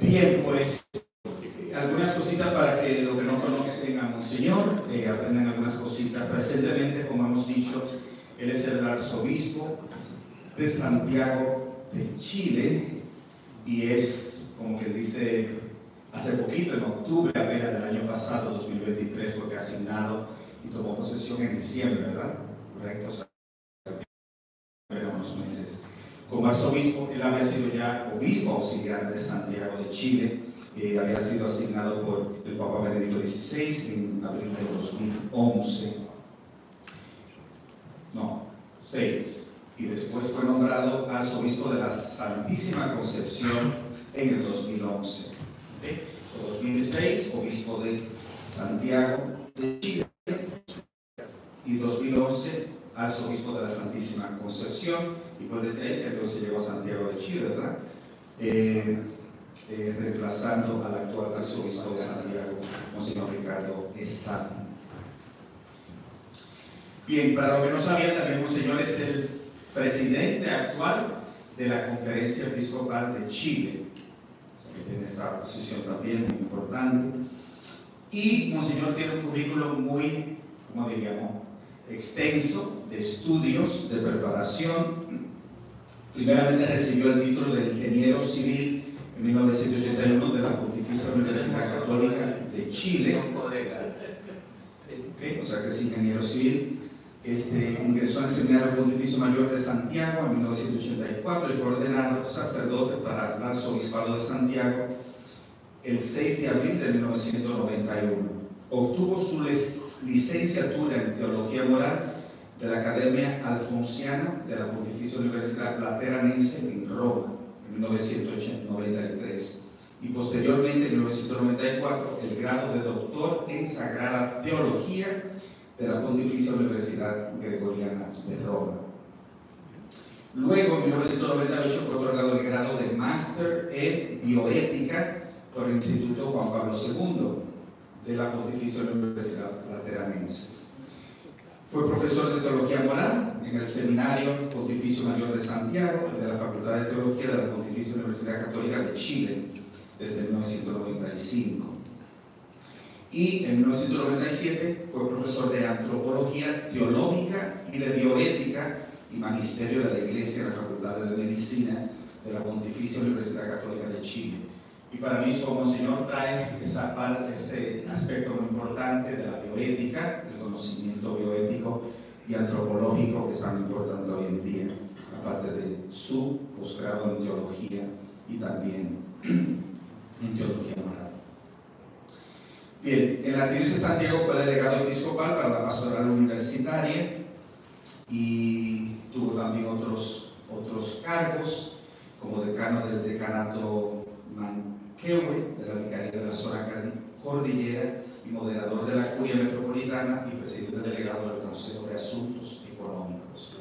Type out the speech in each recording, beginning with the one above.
Bien, pues algunas cositas para que los que no conocen a Monseñor aprendan algunas cositas. Presentemente, como hemos dicho, él es el arzobispo de Santiago de Chile y es, como que dice, hace poquito, en octubre apenas del año pasado, 2023, fue asignado y tomó posesión en diciembre, ¿verdad? Correcto, o sea, unos meses. Como arzobispo, él había sido ya obispo auxiliar de Santiago de Chile, había sido asignado por el Papa Benedicto XVI en abril de 2011. No, 6. Y después fue nombrado arzobispo de la Santísima Concepción en el 2011. ¿Okay? En 2006, obispo de Santiago de Chile, y 2011, arzobispo de la Santísima Concepción, y fue desde ahí que entonces llegó a Santiago de Chile, ¿verdad? Reemplazando al actual arzobispo de Santiago, Monseñor Ricardo Esami. Bien, para los que no sabían, también Monseñor es el presidente actual de la Conferencia Episcopal de Chile, que tiene esta posición también muy importante. Y Monseñor tiene un currículum muy, como diríamos, extenso de estudios, de preparación. Primeramente recibió el título de ingeniero civil en 1981 de la Pontificia Universidad Católica de Chile. Okay, o sea que es ingeniero civil. Ingresó en el Seminario Pontificio Mayor de Santiago en 1984 y fue ordenado sacerdote para el Arzobispado de Santiago el 6 de abril de 1991. Obtuvo su licenciatura en Teología Moral de la Academia Alfonsiana de la Pontificia Universidad Lateranense en Roma en 1993 y posteriormente en 1994 el grado de doctor en Sagrada Teología de la Pontificia Universidad Gregoriana de Roma. Luego, en 1998 fue otorgado el grado de Máster en Bioética por el Instituto Juan Pablo II de la Pontificia Universidad Lateranense. Fue profesor de Teología Moral en el Seminario Pontificio Mayor de Santiago y de la Facultad de Teología de la Pontificia Universidad Católica de Chile desde 1995. Y en 1997 fue profesor de Antropología Teológica y de Bioética y Magisterio de la Iglesia en la Facultad de Medicina de la Pontificia Universidad Católica de Chile. Y para mí, como Monseñor trae esa parte, ese aspecto muy importante de la bioética, el conocimiento bioético y antropológico que es tan importante hoy en día, aparte de su posgrado en teología y también en teología moral. Bien, en la Arquidiócesis de Santiago fue delegado episcopal para la pastoral universitaria y tuvo también otros cargos, como decano del decanato Manquehue, de la Vicaría de la Zona Cordillera y moderador de la Curia Metropolitana y presidente delegado del Consejo de Asuntos Económicos.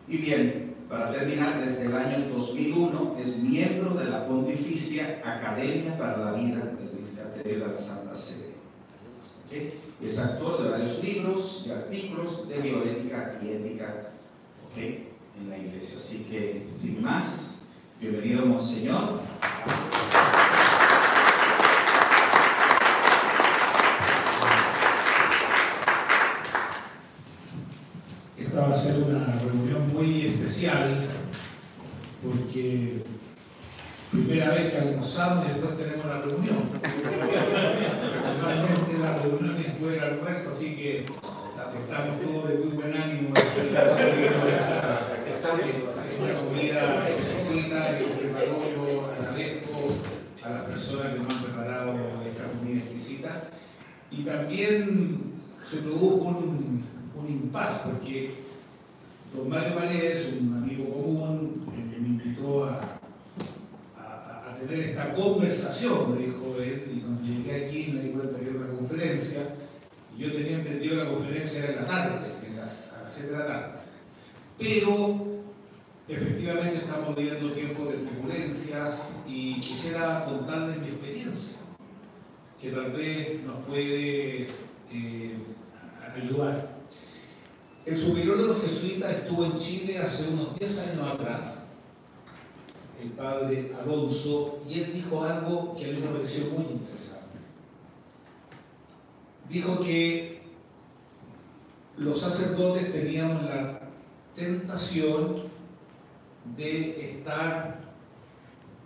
Y bien, para terminar, desde el año 2001 es miembro de la Pontificia Academia para la Vida del Ministerio de la Santa Sede. ¿Okay? Es autor de varios libros y artículos de bioética y ética, ¿okay?, en la Iglesia. Así que, sin más, bienvenido, Monseñor. Esta va a ser una reunión muy especial porque primera vez que almorzamos y después tenemos la reunión. Normalmente la reunión es después del almuerzo, así que estamos todos de muy buen ánimo. Es una comida exquisita que preparó, yo agradezco a las personas que nos han preparado esta comida exquisita. Y también se produjo un impasse porque don Mario Valés, un amigo común, me invitó a tener esta conversación, me dijo él, y cuando llegué aquí me di cuenta que era una conferencia, y yo tenía entendido que la conferencia era en la tarde, a las 7 de la tarde. Pero efectivamente estamos viviendo tiempos de turbulencias y quisiera contarles mi experiencia, que tal vez nos puede ayudar. El superior de los jesuitas estuvo en Chile hace unos 10 años atrás, el padre Alonso, y él dijo algo que a mí me pareció muy interesante. Dijo que los sacerdotes teníamos la tentación de estar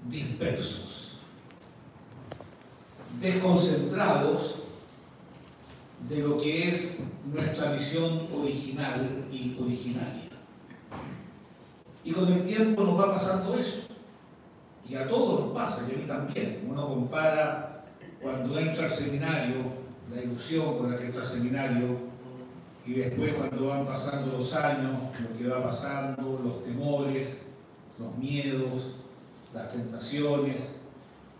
dispersos, desconcentrados de lo que es nuestra visión original y originaria. Y con el tiempo nos va pasando eso. Y a todos nos pasa, y a mí también. Uno compara cuando entra al seminario, la ilusión con la que entra al seminario, y después cuando van pasando los años, lo que va pasando, los temores, los miedos, las tentaciones,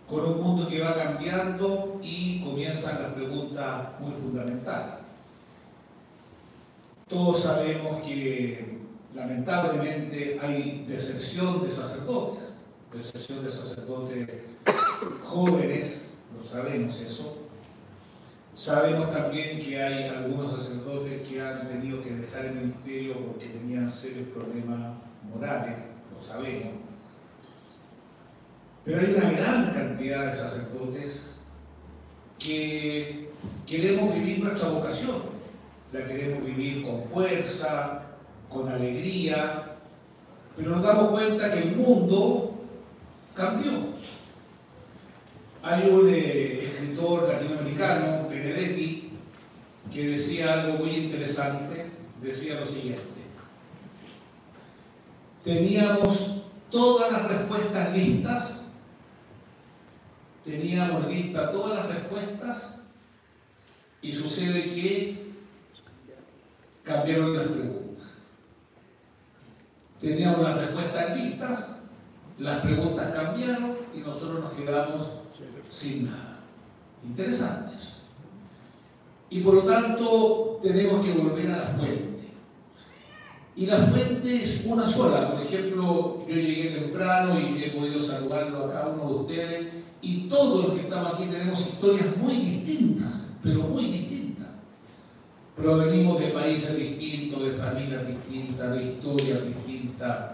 con un mundo que va cambiando y comienzan las preguntas muy fundamentales. Todos sabemos que lamentablemente hay deserción de sacerdotes jóvenes, lo sabemos eso. Sabemos también que hay algunos sacerdotes que han tenido que dejar el ministerio porque tenían serios problemas morales, lo sabemos. Pero hay una gran cantidad de sacerdotes que queremos vivir nuestra vocación, la queremos vivir con fuerza, con alegría, pero nos damos cuenta que el mundo cambió. Hay un escritor latinoamericano, Benedetti, que decía algo muy interesante, decía lo siguiente: teníamos todas las respuestas listas, teníamos listas todas las respuestas, y sucede que cambiaron las preguntas. Teníamos las respuestas listas, las preguntas cambiaron y nosotros nos quedamos sin nada. Interesante eso. Y por lo tanto tenemos que volver a la fuente. Y la fuente es una sola. Por ejemplo, yo llegué temprano y he podido saludarlo a cada uno de ustedes, y todos los que estamos aquí tenemos historias muy distintas, pero muy distintas. Provenimos de países distintos, de familias distintas, de historias distintas,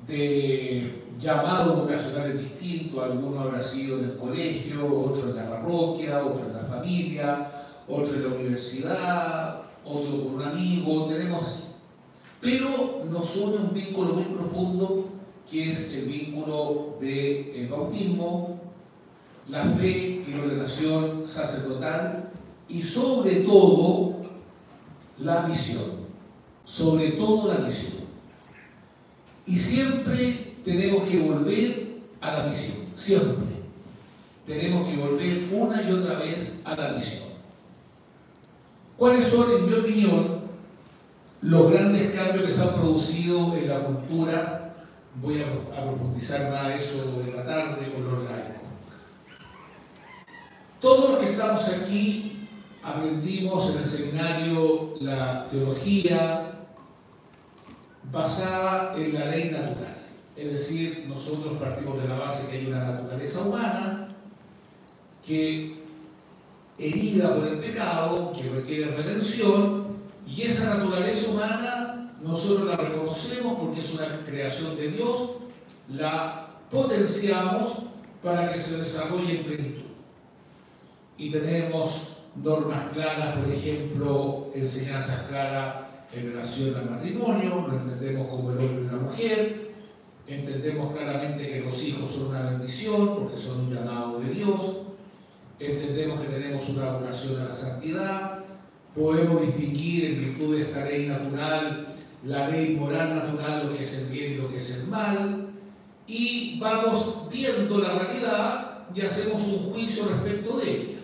de llamados vocacionales distintos. Algunos habrán sido en el colegio, otros en la parroquia, otros en la familia, otros en la universidad, otro con un amigo. Pero nos une un vínculo muy profundo, que es el vínculo del bautismo, la fe y la ordenación sacerdotal, y sobre todo la misión, sobre todo la misión. Y siempre tenemos que volver a la misión, siempre. Tenemos que volver una y otra vez a la misión. ¿Cuáles son, en mi opinión, los grandes cambios que se han producido en la cultura? Voy a profundizar más eso en la tarde con los laicos. Todos los que estamos aquí aprendimos en el seminario la teología basada en la ley natural. Es decir, nosotros partimos de la base que hay una naturaleza humana que, herida por el pecado, que requiere redención, y esa naturaleza humana nosotros la reconocemos porque es una creación de Dios, la potenciamos para que se desarrolle en plenitud. Y tenemos normas claras, por ejemplo, enseñanzas claras en relación al matrimonio, lo entendemos como el hombre y la mujer, entendemos claramente que los hijos son una bendición porque son un llamado de Dios, entendemos que tenemos una vocación a la santidad, podemos distinguir en virtud de esta ley natural, la ley moral natural, lo que es el bien y lo que es el mal, y vamos viendo la realidad y hacemos un juicio respecto de ella.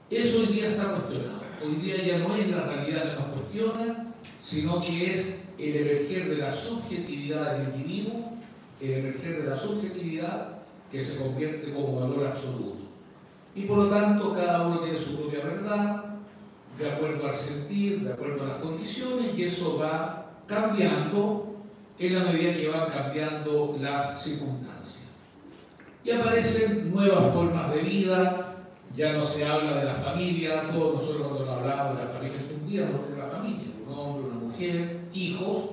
Eso hoy día está cuestionado. Hoy día ya no es la realidad que nos cuestiona, sino que es el emerger de la subjetividad del individuo, el emerger de la subjetividad que se convierte como valor absoluto. Y por lo tanto, cada uno tiene su propia verdad, de acuerdo al sentir, de acuerdo a las condiciones, y eso va cambiando en la medida que van cambiando las circunstancias. Y aparecen nuevas formas de vida. Ya no se habla de la familia, todos nosotros cuando hablamos de la familia entendíamos que era la familia, un hombre, una mujer, hijos,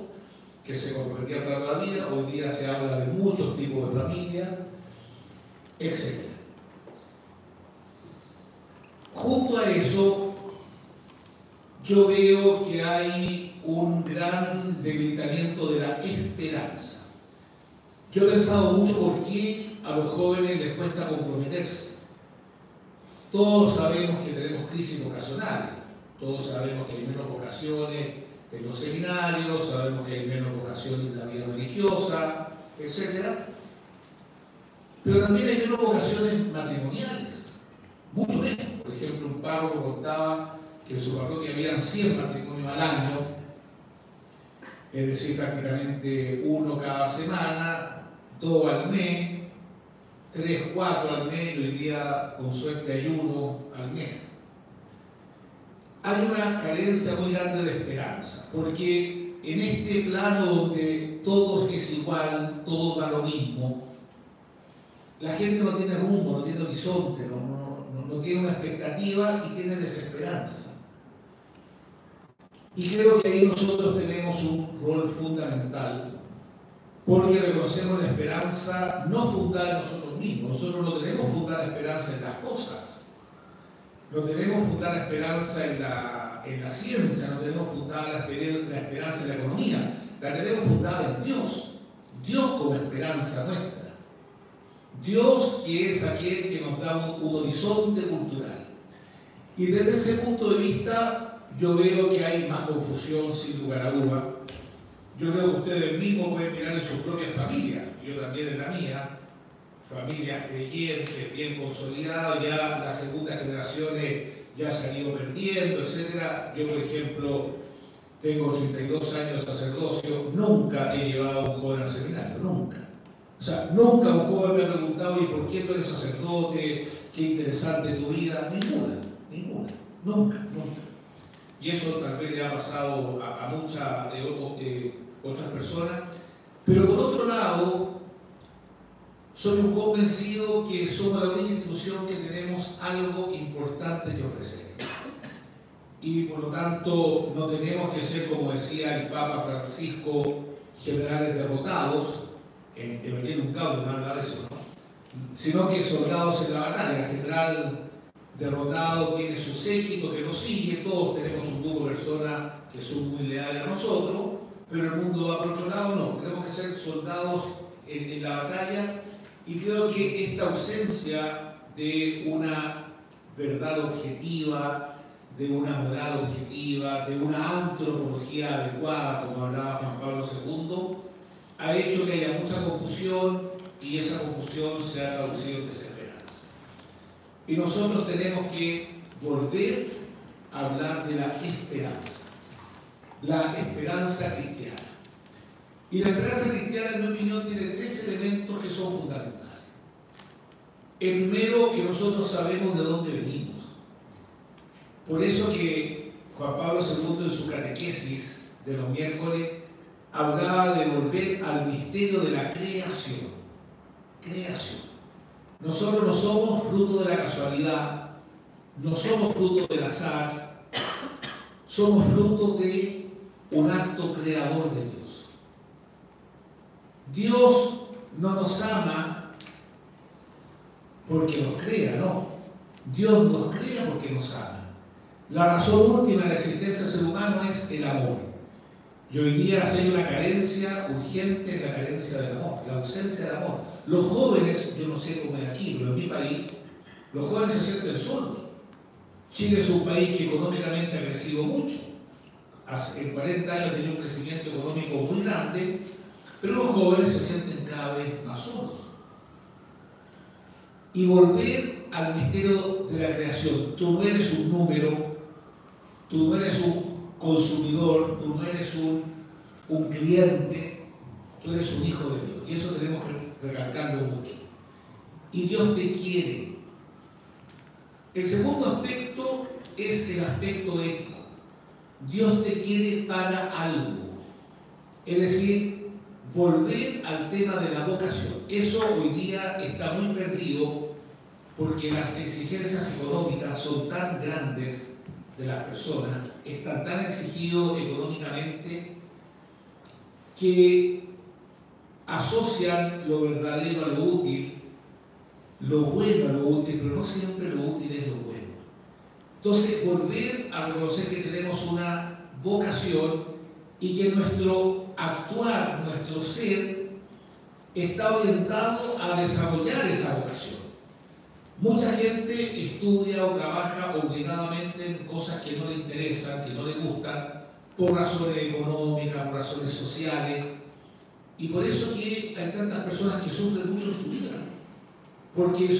que se comprometían para toda la vida. Hoy día se habla de muchos tipos de familia, etc. Junto a eso, yo veo que hay un gran debilitamiento de la esperanza. Yo he pensado mucho por qué a los jóvenes les cuesta comprometerse. Todos sabemos que tenemos crisis vocacionales, todos sabemos que hay menos vocaciones en los seminarios, sabemos que hay menos vocaciones en la vida religiosa, etc. Pero también hay menos vocaciones matrimoniales, mucho menos. Por ejemplo, un párroco contaba que en su parroquia habían 100 matrimonios al año, es decir, prácticamente uno cada semana, 2 al mes, 3, 4 al mes, y hoy día con suerte hay 1 al mes. Hay una carencia muy grande de esperanza, porque en este plano donde todo es igual, todo da lo mismo, la gente no tiene rumbo, no tiene horizonte, no tiene una expectativa y tiene desesperanza. Y creo que ahí nosotros tenemos un rol fundamental, porque reconocemos la esperanza no fundada en nosotros mismos. Nosotros no tenemos fundada la esperanza en las cosas, no tenemos fundada la esperanza en la ciencia, no tenemos fundada la esperanza en la economía, la tenemos fundada en Dios, Dios como esperanza nuestra. Dios que es aquel que nos da un horizonte cultural. Y desde ese punto de vista yo veo que hay más confusión sin lugar a duda. Yo veo que ustedes mismos pueden mirar en sus propias familias, yo también en la mía, familias creyentes, bien consolidadas, ya las segundas generaciones ya se han ido perdiendo, etc. Yo, por ejemplo, tengo 82 años de sacerdocio, nunca he llevado a un joven al seminario, nunca. O sea, nunca un joven me ha preguntado, ¿y por qué tú eres sacerdote? ¿Qué interesante tu vida? Ninguna, nunca. Y eso tal vez le ha pasado a muchas otras personas. Pero por otro lado, soy un convencido que somos la única institución que tenemos algo importante que ofrecer. Y por lo tanto, no tenemos que ser, como decía el Papa Francisco, generales derrotados. En Evangelium Gaudium no habla de eso, ¿no? Sino que soldados en la batalla. El general derrotado tiene su séquito que lo sigue, todos tenemos un grupo de personas que son muy leales a nosotros, pero el mundo va por otro lado, no. Tenemos que ser soldados en la batalla, y creo que esta ausencia de una verdad objetiva, de una moral objetiva, de una antropología adecuada, como hablaba Juan Pablo II, ha hecho que haya mucha confusión, y esa confusión se ha traducido en desesperanza. Y nosotros tenemos que volver a hablar de la esperanza cristiana. Y la esperanza cristiana, en mi opinión, tiene 3 elementos que son fundamentales. El primero, que nosotros sabemos de dónde venimos. Por eso que Juan Pablo II, en su catequesis de los miércoles, hablaba de volver al misterio de la creación. Nosotros no somos fruto de la casualidad, no somos fruto del azar, somos fruto de un acto creador de Dios. Dios no nos ama porque nos crea, no. Dios nos crea porque nos ama. La razón última de la existencia del ser humano es el amor. Y hoy día hay una carencia urgente, la carencia del amor, la ausencia del amor. Los jóvenes, yo no sé cómo es aquí, pero en mi país, los jóvenes se sienten solos. Chile es un país que económicamente ha crecido mucho. En 40 años ha tenido un crecimiento económico muy grande, pero los jóvenes se sienten cada vez más solos. Y volver al misterio de la creación. Tú no eres un número, tú no eres un consumidor, tú no eres un cliente, tú eres un hijo de Dios. Y eso tenemos que recalcarlo mucho. Y Dios te quiere. El segundo aspecto es el aspecto ético. Dios te quiere para algo. Es decir, volver al tema de la vocación. Eso hoy día está muy perdido porque las exigencias económicas son tan grandes de las personas, están tan exigidos económicamente, que asocian lo verdadero a lo útil, lo bueno a lo útil, pero no siempre lo útil es lo bueno. Entonces, volver a reconocer que tenemos una vocación y que nuestro actuar, nuestro ser, está orientado a desarrollar esa vocación. Mucha gente estudia o trabaja obligadamente en cosas que no le interesan, que no le gustan, por razones económicas, por razones sociales, y por eso que hay tantas personas que sufren mucho en su vida, porque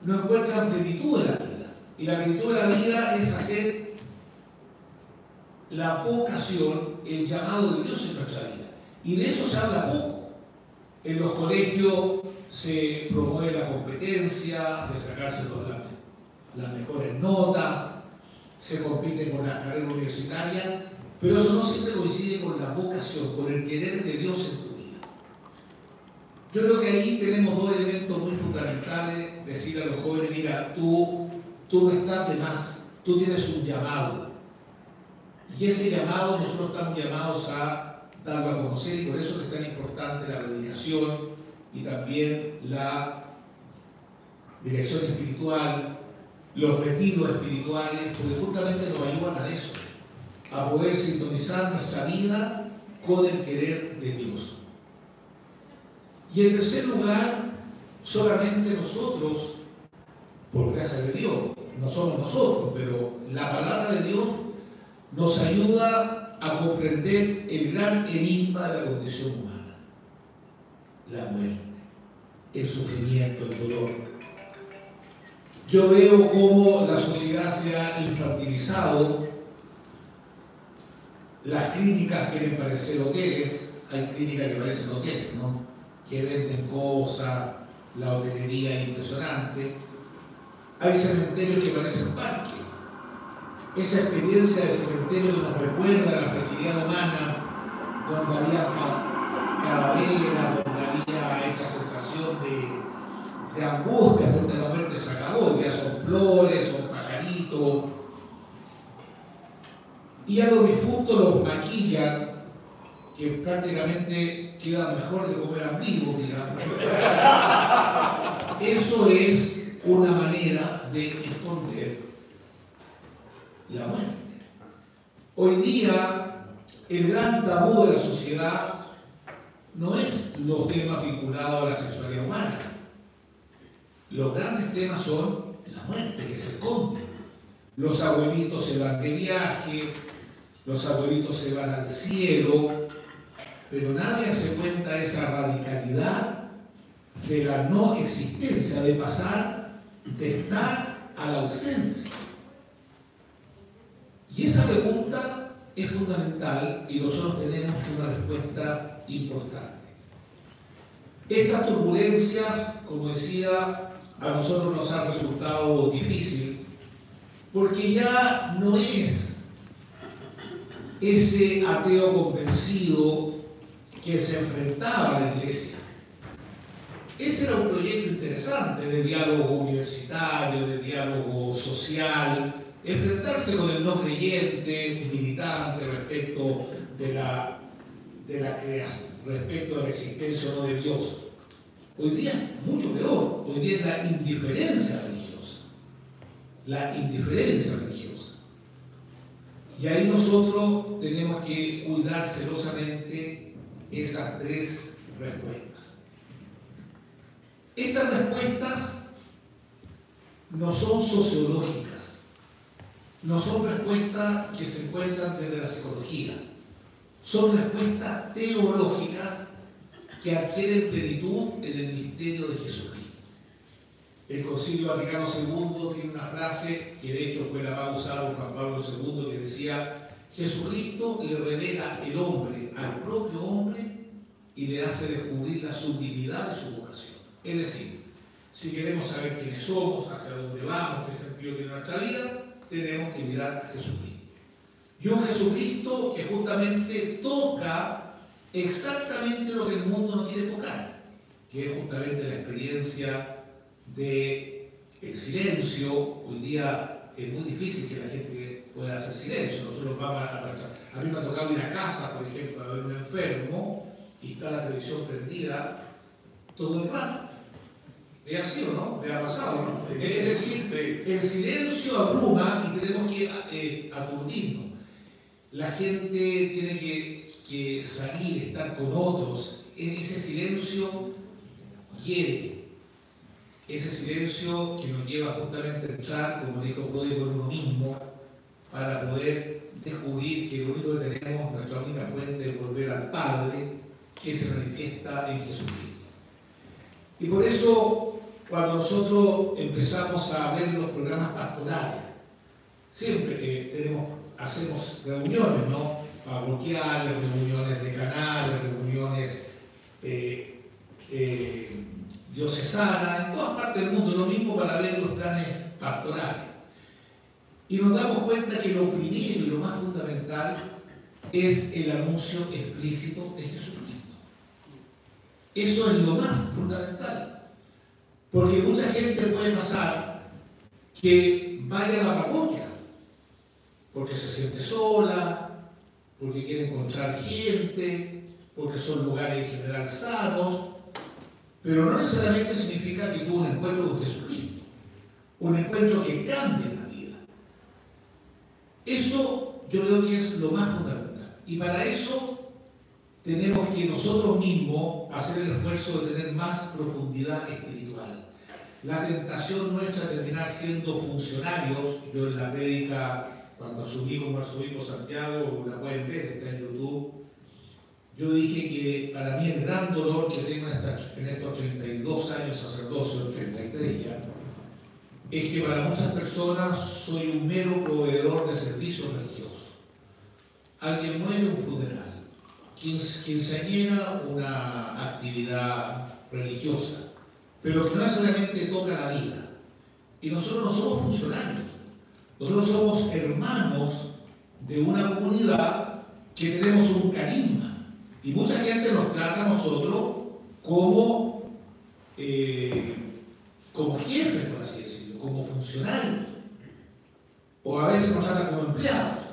no encuentran plenitud en la vida. Y la plenitud de la vida es hacer la vocación, el llamado de Dios en nuestra vida. Y de eso se habla poco. En los colegios se promueve la competencia, de sacarse las mejores notas, se compite con las carreras universitarias, pero eso no siempre coincide con la vocación, con el querer de Dios en tu vida. Yo creo que ahí tenemos dos elementos muy fundamentales: decir a los jóvenes, mira, tú no estás de más, tú tienes un llamado. Y ese llamado nosotros estamos llamados a darlo a conocer, y por eso es tan importante la predicación y también la dirección espiritual, los retiros espirituales, porque justamente nos ayudan a eso, a poder sintonizar nuestra vida con el querer de Dios. Y en tercer lugar, solamente nosotros, por gracia de Dios, no somos nosotros, pero la palabra de Dios nos ayuda a comprender el gran enigma de la condición humana: la muerte, el sufrimiento, el dolor. Yo veo cómo la sociedad se ha infantilizado. Las clínicas quieren parecer hoteles, hay clínicas que parecen hoteles, ¿no?, que venden cosas, la hotelería es impresionante. Hay cementerios que parecen parques. Esa experiencia de cementerio nos recuerda a la fragilidad humana, donde había calaveras, donde había esa sensación de angustia frente a la muerte. Se acabó, ya son flores, son pajaritos. Y a los difuntos los maquillan, que prácticamente quedan mejor de comer ambiguos, digamos. Eso es una manera de esconder la muerte. Hoy día, el gran tabú de la sociedad no es los temas vinculados a la sexualidad humana. Los grandes temas son la muerte, que se esconde. Los abuelitos se van de viaje, los abuelitos se van al cielo, pero nadie se cuenta esa radicalidad de la no existencia, de pasar de estar a la ausencia. Y esa pregunta es fundamental y nosotros tenemos una respuesta importante. Estas turbulencias, como decía, a nosotros nos han resultado difícil, porque ya no es ese ateo convencido que se enfrentaba a la iglesia. Ese era un proyecto interesante de diálogo universitario, de diálogo social, enfrentarse con el no creyente, militante respecto respecto a la existencia o no de Dios. Hoy día es mucho peor. Hoy día es la indiferencia religiosa. La indiferencia religiosa. Y ahí nosotros tenemos que cuidar celosamente esas tres respuestas. Estas respuestas no son sociológicas, no son respuestas que se encuentran desde la psicología, son respuestas teológicas que adquieren plenitud en el misterio de Jesucristo. El Concilio Vaticano II tiene una frase que de hecho fue la más usada por Juan Pablo II, que decía: Jesucristo le revela el hombre al propio hombre y le hace descubrir la sublimidad de su vocación. Es decir, si queremos saber quiénes somos, hacia dónde vamos, qué sentido tiene nuestra vida, tenemos que mirar a Jesucristo. Y un Jesucristo que justamente toca exactamente lo que el mundo no quiere tocar, que es justamente la experiencia del silencio. Hoy día es muy difícil que la gente pueda hacer silencio. Nosotros vamos a mí me ha tocado ir a casa, por ejemplo, a ver un enfermo y está la televisión prendida todo el rato. ¿Es así o no? ¿Le ha pasado, no? Sí, es decir, sí. El silencio abruma y tenemos que aturdirnos. La gente tiene que salir, estar con otros. Ese silencio hiere. Ese silencio que nos lleva justamente a entrar, como dijo Pródigo, en uno mismo, para poder descubrir que lo único que tenemos, nuestra única fuente es volver al Padre, que se manifiesta en Jesucristo. Y por eso, cuando nosotros empezamos a ver los programas pastorales, siempre hacemos reuniones, ¿no? Parroquiales, reuniones de canales, reuniones diocesanas, en todas partes del mundo, lo mismo para ver los planes pastorales. Y nos damos cuenta que lo primero y lo más fundamental es el anuncio explícito de Jesucristo. Eso es lo más fundamental. Porque mucha gente puede pasar que vaya a la parroquia porque se siente sola, porque quiere encontrar gente, porque son lugares en general sanos, pero no necesariamente significa que tuvo un encuentro con Jesucristo, un encuentro que cambia la vida. Eso yo creo que es lo más fundamental. Y para eso tenemos que nosotros mismos hacer el esfuerzo de tener más profundidad espiritual. La tentación nuestra de terminar siendo funcionarios, yo en la prédica, cuando asumí como arzobispo Santiago, la pueden ver, está en YouTube, yo dije que para mí el gran dolor que tengo en estos 32 años sacerdocio, 33 ya, es que para muchas personas soy un mero proveedor de servicios religiosos. Alguien muere, un funeral. Quinceañera, una actividad religiosa, pero que no necesariamente toca la vida. Y nosotros no somos funcionarios, nosotros somos hermanos de una comunidad que tenemos un carisma. Y mucha gente nos trata a nosotros como jefes, por así decirlo, como funcionarios. O a veces nos tratan como empleados.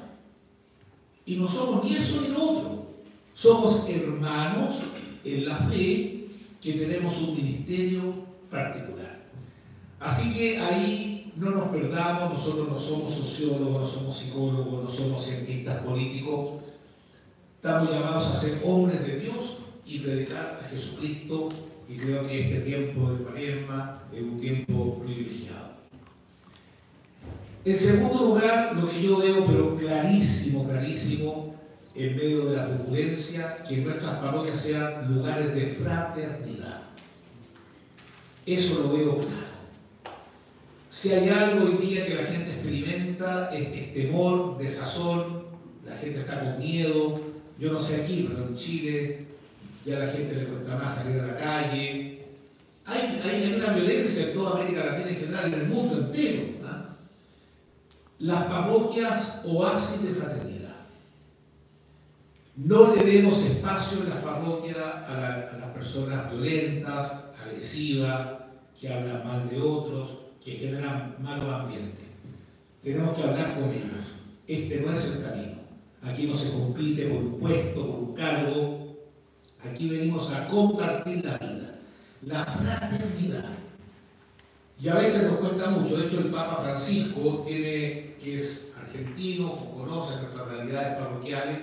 Y no somos ni eso ni lo otro. Somos hermanos en la fe que tenemos un ministerio particular. Así que ahí no nos perdamos, nosotros no somos sociólogos, no somos psicólogos, no somos cientistas políticos. Estamos llamados a ser hombres de Dios y predicar a Jesucristo, y creo que este tiempo de Cuaresma es un tiempo privilegiado. En segundo lugar, lo que yo veo, pero clarísimo, en medio de la turbulencia, que nuestras parroquias sean lugares de fraternidad. Eso lo veo claro. Si hay algo hoy día que la gente experimenta es temor, desazón, la gente está con miedo. Yo no sé aquí, pero en Chile ya a la gente le cuesta más salir a la calle. Hay una violencia en toda América Latina en general, en el mundo entero, ¿no? Las parroquias oasis de fraternidad. No le demos espacio en las parroquias a las personas violentas, agresivas, que hablan mal de otros, que generan malos ambientes. Tenemos que hablar con ellos. Este no es el camino. Aquí no se compite por un puesto, por un cargo. Aquí venimos a compartir la vida, la fraternidad. Y a veces nos cuesta mucho. De hecho, el Papa Francisco, que es argentino, conoce nuestras realidades parroquiales,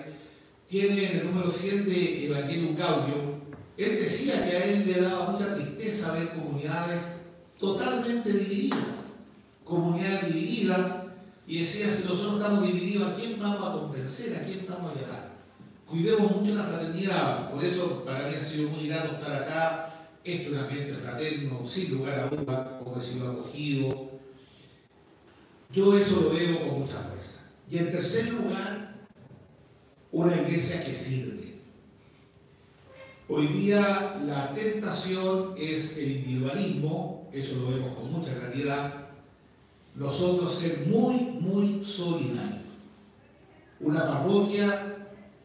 tiene en el número 100 de Evangelium Gaudium, él decía que a él le daba mucha tristeza ver comunidades totalmente divididas. Comunidades divididas. Y decía, si nosotros estamos divididos, ¿a quién vamos a convencer? ¿A quién vamos a llevar? Cuidemos mucho la fraternidad. Por eso, para mí ha sido muy grato estar acá. Esto es un ambiente fraterno, sin lugar a dudas, como he sido acogido. Yo eso lo veo con mucha fuerza. Y en tercer lugar, una iglesia que sirve. Hoy día la tentación es el individualismo, eso lo vemos con mucha claridad. Nosotros ser muy solidarios. Una parroquia,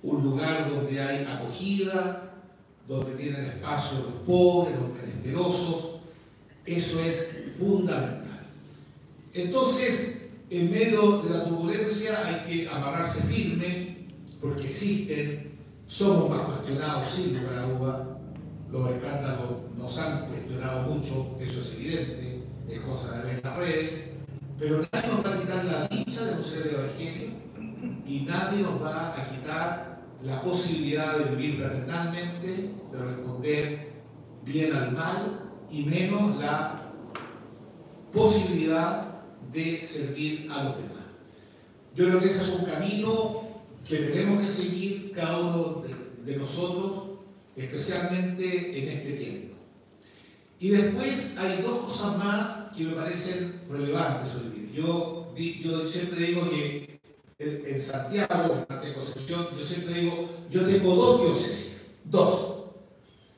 un lugar donde hay acogida, donde tienen espacio los pobres, los menesterosos, eso es fundamental. Entonces, en medio de la turbulencia hay que amarrarse firme, porque existen, somos más cuestionados sin lugar a duda. Los escándalos nos han cuestionado mucho, eso es evidente, es cosa de ver en las redes, pero nadie nos va a quitar la dicha de conocer el Evangelio y nadie nos va a quitar la posibilidad de vivir fraternalmente, de responder bien al mal y menos la posibilidad de servir a los demás. Yo creo que ese es un camino que tenemos que seguir cada uno de nosotros, especialmente en este tiempo. Y después hay dos cosas más que me parecen relevantes hoy día. Yo siempre digo que en Santiago, en Concepción, yo siempre digo, yo tengo dos diócesis, dos.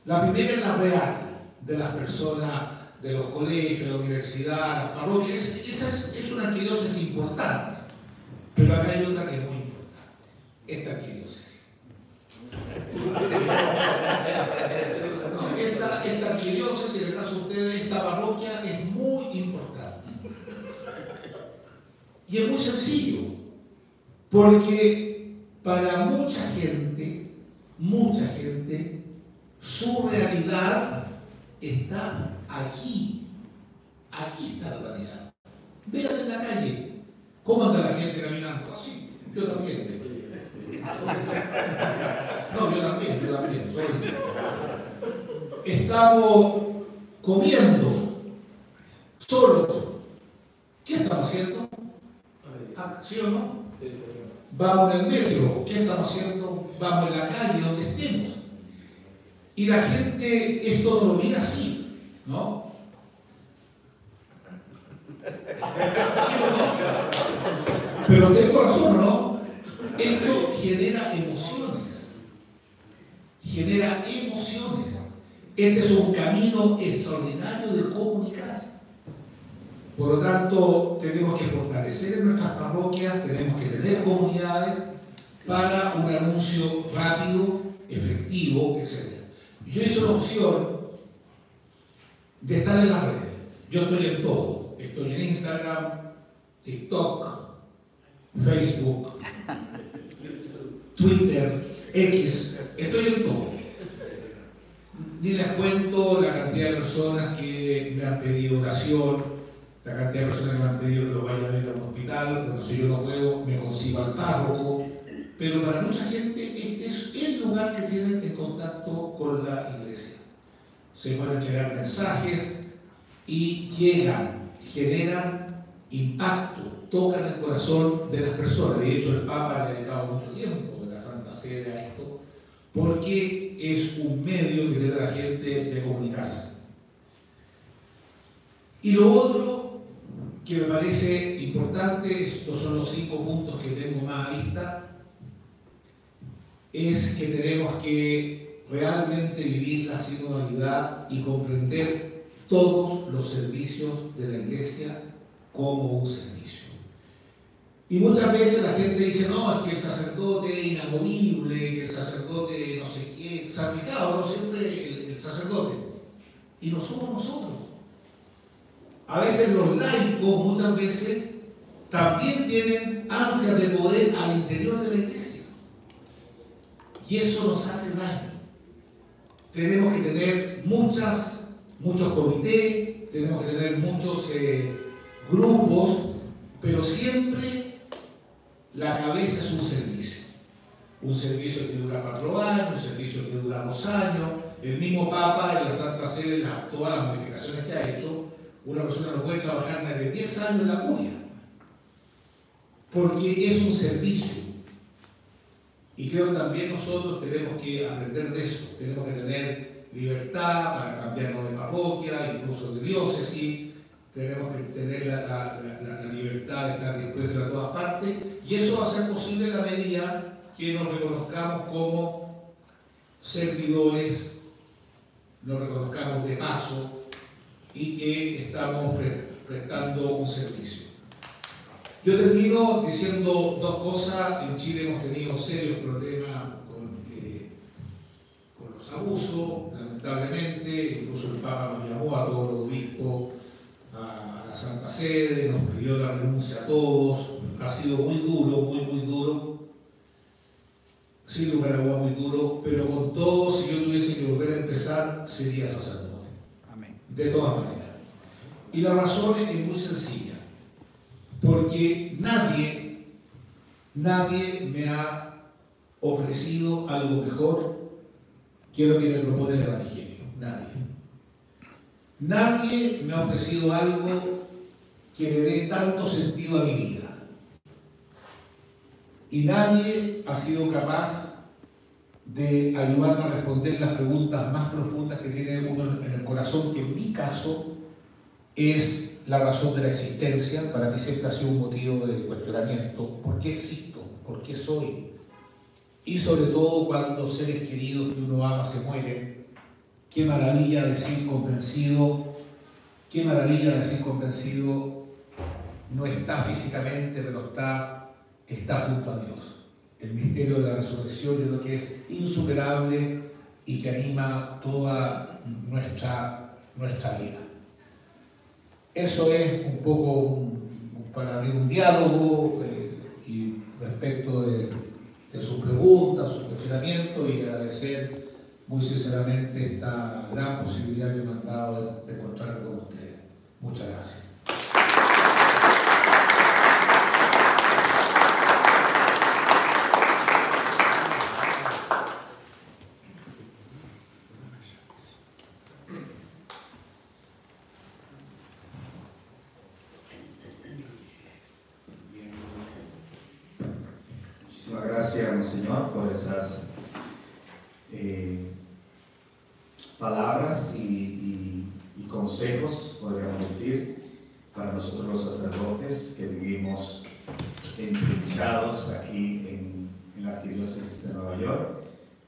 La primera es la real, de las personas, de los colegios, de la universidad, las parroquias. Esa es una arquidiócesis importante, pero acá hay otra que es muy importante, esta arquidiócesis. No, esta arquidiócesis, en el caso de ustedes, esta parroquia es muy importante. Y es muy sencillo, porque para mucha gente, su realidad está aquí. Aquí está la realidad. Véanla en la calle. ¿Cómo anda la gente caminando? Así. Yo también, de hecho. No, yo también. Estamos comiendo solos. ¿Qué estamos haciendo? ¿Sí o no? Vamos en el metro. ¿Qué estamos haciendo? Vamos en la calle, donde estemos. Y la gente esto no lo mira así, ¿no? ¿Sí o no? Pero tengo razón, ¿no? Esto genera emociones. Este es un camino extraordinario de comunicar. Por lo tanto, tenemos que fortalecer en nuestras parroquias, tenemos que tener comunidades para un anuncio rápido, efectivo, etc. Yo hice la opción de estar en las redes. Yo estoy en todo. Estoy en Instagram, TikTok, Facebook, Twitter, X. Estoy en todo. Ni les cuento la cantidad de personas que me han pedido oración, la cantidad de personas que me han pedido que lo vaya a ver a un hospital. Bueno, si yo no puedo, me consigo al párroco. Pero para mucha gente este es el lugar que tienen en contacto con la iglesia. Se pueden llegar mensajes y llegan, generan impacto, tocan el corazón de las personas. De hecho, el Papa le ha dedicado mucho tiempo de la Santa Sede a esto, porque es un medio que tiene la gente de comunicarse. Y lo otro que me parece importante, estos son los 5 puntos que tengo más a lista, es que tenemos que realmente vivir la sinodalidad y comprender todos los servicios de la iglesia como un servicio. Y muchas veces la gente dice, no, es que el sacerdote es inamovible, que el sacerdote no sé qué, sacrificado, no siempre el sacerdote. Y no somos nosotros. A veces los laicos, muchas veces, también tienen ansias de poder al interior de la iglesia. Y eso nos hace daño. Tenemos que tener muchos comités, tenemos que tener muchos grupos, pero siempre la cabeza es un servicio. Un servicio que dura 4 años, un servicio que dura 2 años. El mismo Papa en la Santa Sede, todas las modificaciones que ha hecho, una persona no puede trabajar más de 10 años en la curia, porque es un servicio. Y creo que también nosotros tenemos que aprender de eso. Tenemos que tener libertad para cambiarnos de parroquia, incluso de diócesis. Tenemos que tener la libertad de estar dispuestos a todas partes. Y eso va a ser posible en la medida que nos reconozcamos como servidores, nos reconozcamos de paso y que estamos prestando un servicio. Yo termino diciendo 2 cosas. En Chile hemos tenido serios problemas con los abusos, lamentablemente. Incluso el Papa nos llamó a todos los obispos a la la Santa Sede, nos pidió la renuncia a todos. Ha sido muy duro, muy duro. Sin lugar a dudas muy duro, pero con todo, si yo tuviese que volver a empezar, sería sacerdote. Amén. De todas maneras. Y la razón es muy sencilla. Porque nadie me ha ofrecido algo mejor que lo que me propone el Evangelio. Nadie me ha ofrecido algo que me dé tanto sentido a mi vida. Y nadie ha sido capaz de ayudarme a responder las preguntas más profundas que tiene uno en el corazón, que en mi caso es la razón de la existencia. Para mí siempre ha sido un motivo de cuestionamiento. ¿Por qué existo? ¿Por qué soy? Y sobre todo cuando seres queridos que uno ama se mueren. Qué maravilla decir convencido, no está físicamente, pero está junto a Dios. El misterio de la resurrección es lo que es insuperable y que anima toda nuestra vida. Eso es un poco para abrir un diálogo y respecto de sus preguntas, sus cuestionamientos, y agradecer muy sinceramente esta gran posibilidad que me han dado de encontrarme con ustedes. Muchas gracias. Muchísimas gracias, Monseñor, por esas palabras y consejos, podríamos decir, para nosotros los sacerdotes que vivimos entrinchados aquí en la Arquidiócesis de Nueva York,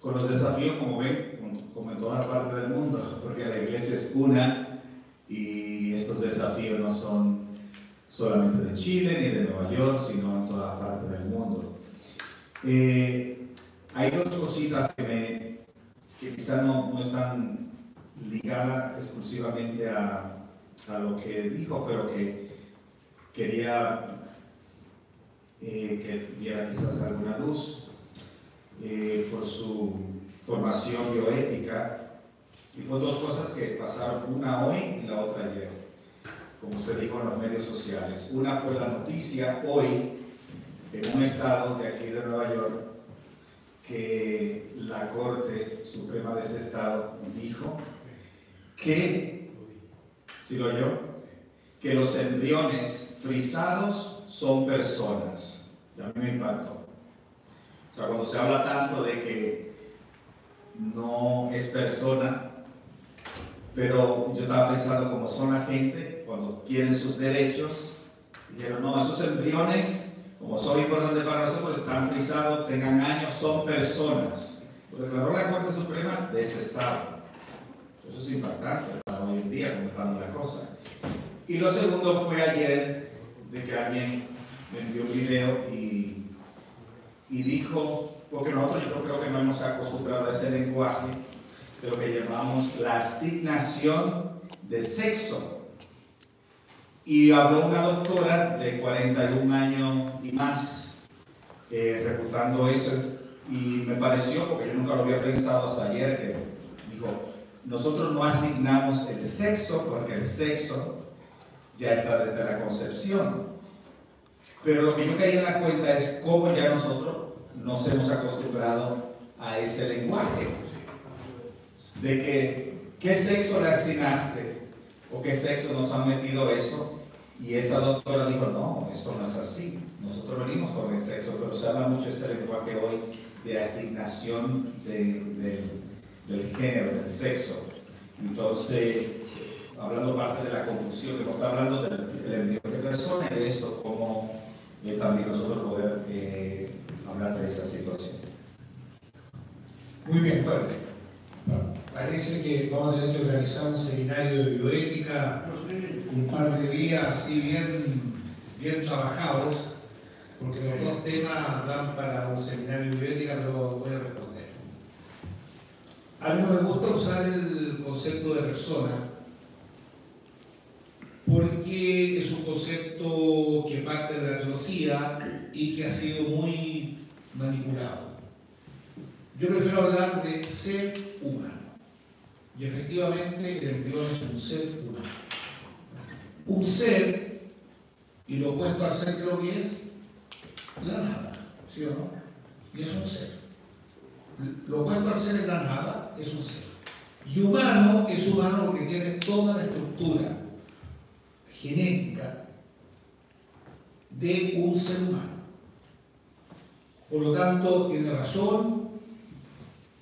con los desafíos, como ven, como en toda parte del mundo, porque la Iglesia es una y estos desafíos no son solamente de Chile ni de Nueva York, sino en toda parte del mundo. Hay dos cositas que quizás no están ligadas exclusivamente a lo que dijo, pero que quería que diera quizás alguna luz por su formación bioética. Y fue dos cosas que pasaron, una hoy y la otra ayer, como usted dijo en los medios sociales. Una fue la noticia hoy en un estado de aquí de Nueva York, que la Corte Suprema de ese estado dijo que, ¿sí lo oyó? Que los embriones frisados son personas. Y a mí me impactó. O sea, cuando se habla tanto de que no es persona, pero yo estaba pensando como son la gente, cuando quieren sus derechos, dijeron, no, esos embriones, como son importantes para nosotros, están frisados, tengan años, son personas. Lo declaró la Corte Suprema de ese estado. Eso es impactante para hoy en día, como están las cosas. Y lo segundo fue ayer, de que alguien me envió un video y dijo, porque nosotros yo creo que no hemos acostumbrado a ese lenguaje de lo que llamamos la asignación de sexo. Y habló una doctora de 41 años y más, refutando eso, y me pareció, porque yo nunca lo había pensado hasta ayer, que dijo, nosotros no asignamos el sexo, porque el sexo ya está desde la concepción. Pero lo que yo caí en la cuenta es cómo ya nosotros nos hemos acostumbrado a ese lenguaje. De que, ¿qué sexo le asignaste? ¿O qué sexo nos han metido eso? Y esta doctora dijo, no, esto no es así. Nosotros venimos con el sexo, pero se habla mucho este lenguaje hoy de asignación del género, del sexo. Entonces, hablando parte de la confusión, que no está hablando del embrión de persona, y de esto, cómo también nosotros poder hablar de esa situación. Muy bien, bueno. Parece que vamos a tener que organizar un seminario de bioética, un par de días así bien trabajados, porque los dos temas dan para un seminario de bioética, pero voy a responder. A mí no me gusta usar el concepto de persona, porque es un concepto que parte de la teología y que ha sido muy manipulado. Yo prefiero hablar de ser humano. Y efectivamente el embrión es un ser humano. Un ser, y lo opuesto al ser, creo que es la nada, ¿sí o no? Y es un ser. Lo opuesto al ser es la nada, es un ser. Y humano es humano porque tiene toda la estructura genética de un ser humano. Por lo tanto, tiene razón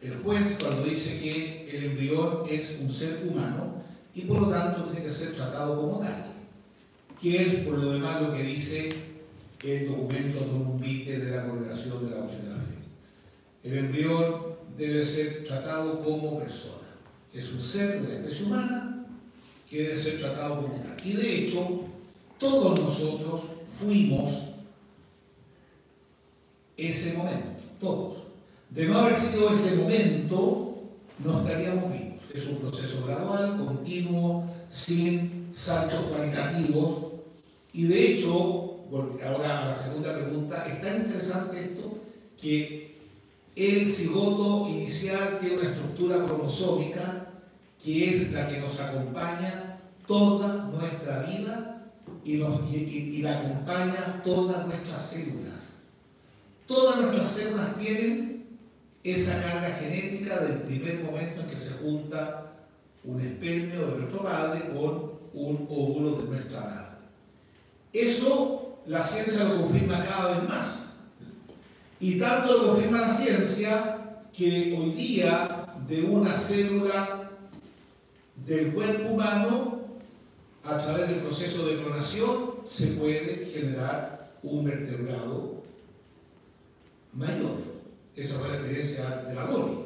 el juez cuando dice que el embrión es un ser humano y por lo tanto tiene que ser tratado como tal, que es por lo demás lo que dice el documento Donum Vitae de la Congregación de la Orden de la Fe. El embrión debe ser tratado como persona. Es un ser de la especie humana que debe ser tratado como tal. Y de hecho, todos nosotros fuimos ese momento, todos. De no haber sido ese momento, no estaríamos vivos. Es un proceso gradual, continuo, sin saltos cualitativos. Y de hecho, ahora a la segunda pregunta, es tan interesante esto que el cigoto inicial tiene una estructura cromosómica que es la que nos acompaña toda nuestra vida y la acompaña todas nuestras células. Todas nuestras células tienen esa carga genética del primer momento en que se junta un espermio de nuestro padre con un óvulo de nuestra madre. Eso la ciencia lo confirma cada vez más. Y tanto lo confirma la ciencia que hoy día de una célula del cuerpo humano, a través del proceso de clonación, se puede generar un vertebrado mayor. Esa fue la experiencia de la Dolly.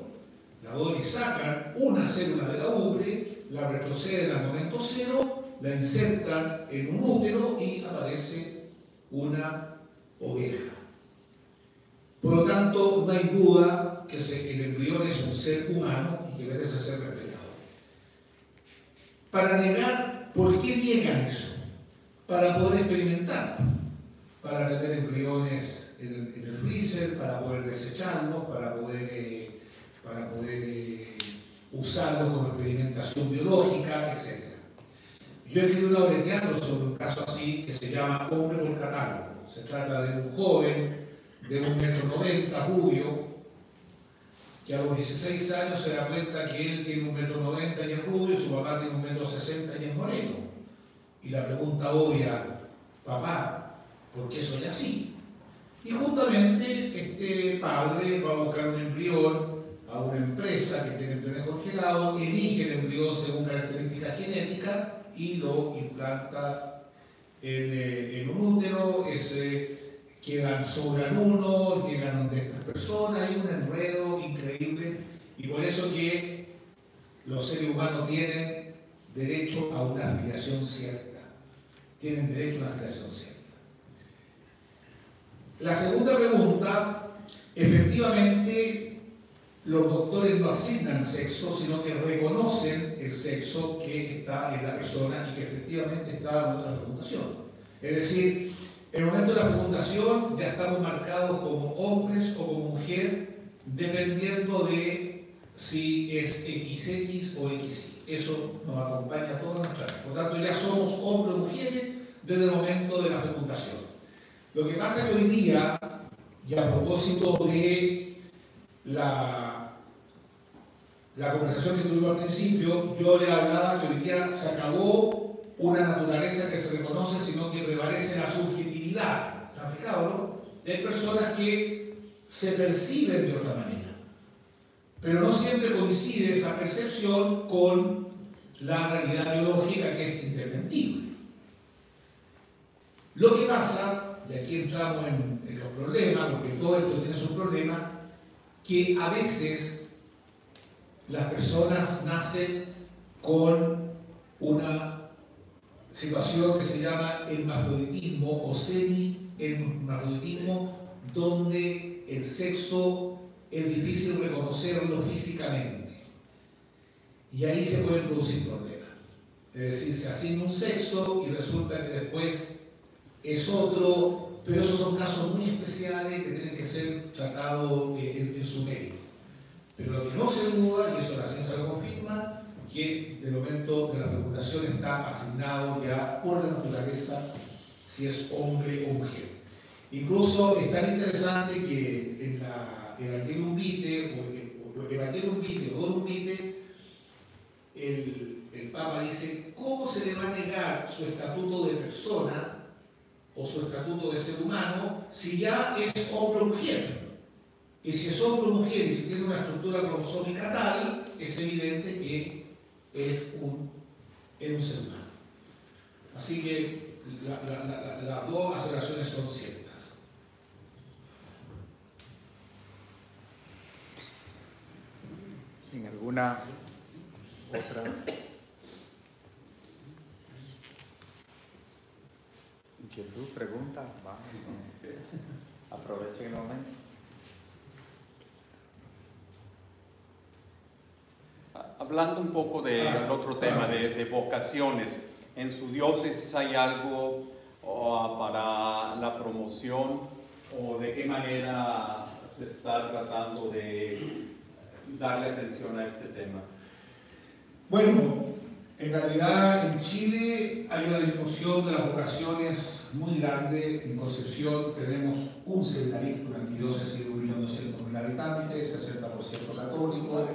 La Dolly sacan una célula de la ubre, la retroceden al momento cero, la insertan en un útero y aparece una oveja. Por lo tanto, no hay duda que el embrión es un ser humano y que merece ser respetado. Para negar, ¿por qué niegan eso? Para poder experimentar, para tener embriones en el freezer, para poder desecharlos, para poder usarlos como experimentación biológica, etc. Yo he escrito una obra de teatro sobre un caso así que se llama Hombre por catálogo. Se trata de un joven de 1,90 m, rubio, que a los 16 años se da cuenta que él tiene 1,90 m y es rubio, y su papá tiene 1,60 m y es moreno. Y la pregunta obvia, papá, ¿por qué soy así? Y justamente este padre va a buscar un embrión a una empresa que tiene embriones congelados, elige el embrión según características genéticas y lo implanta en un útero. Sobran uno, llegan donde estas personas, hay un enredo increíble, y por eso que los seres humanos tienen derecho a una afiliación cierta. Tienen derecho a una afiliación cierta. La segunda pregunta, efectivamente, los doctores no asignan sexo, sino que reconocen el sexo que está en la persona y que efectivamente está en el momento de la fecundación. Es decir, en el momento de la fecundación ya estamos marcados como hombres o como mujer, dependiendo de si es XX o XY. Eso nos acompaña toda nuestra vida. Por lo tanto, ya somos hombres o mujeres desde el momento de la fecundación. Lo que pasa es que hoy día, y a propósito de la conversación que tuvimos al principio, yo le hablaba que hoy día se acabó una naturaleza que se reconoce, sino que prevalece la subjetividad. ¿Se han fijado, no? Hay personas que se perciben de otra manera, pero no siempre coincide esa percepción con la realidad biológica, que es indesmentible. Lo que pasa, y aquí entramos en los problemas, porque todo esto tiene sus problemas, que a veces las personas nacen con una situación que se llama hermafroditismo o semi-hermafroditismo, donde el sexo es difícil reconocerlo físicamente. Y ahí se pueden producir problemas. Es decir, se asigna un sexo y resulta que después es otro, pero esos son casos muy especiales que tienen que ser tratados en su mérito. Pero lo que no se duda, y eso la ciencia lo confirma, que del momento de la fecundación está asignado ya por la naturaleza si es hombre o mujer. Incluso es tan interesante que en la Evangelium Vitae o Evangelium Vitae o Donum Vitae, el Papa dice: ¿cómo se le va a negar su estatuto de persona o su estatuto de ser humano si ya es hombre o mujer? Y si es hombre o mujer y si tiene una estructura cromosómica tal, es evidente que es un ser humano. Así que las dos aseveraciones son ciertas. ¿En alguna otra inquietud, pregunta? Aprovechen el momento. Hablando un poco del otro tema de vocaciones, ¿en su diócesis hay algo para la promoción o de qué manera se está tratando de darle atención a este tema? Bueno, en realidad en Chile hay una discusión de las vocaciones muy grande. En Concepción tenemos un seminarista, una arquidiócesis de 1.200.000 habitantes, 60% católico,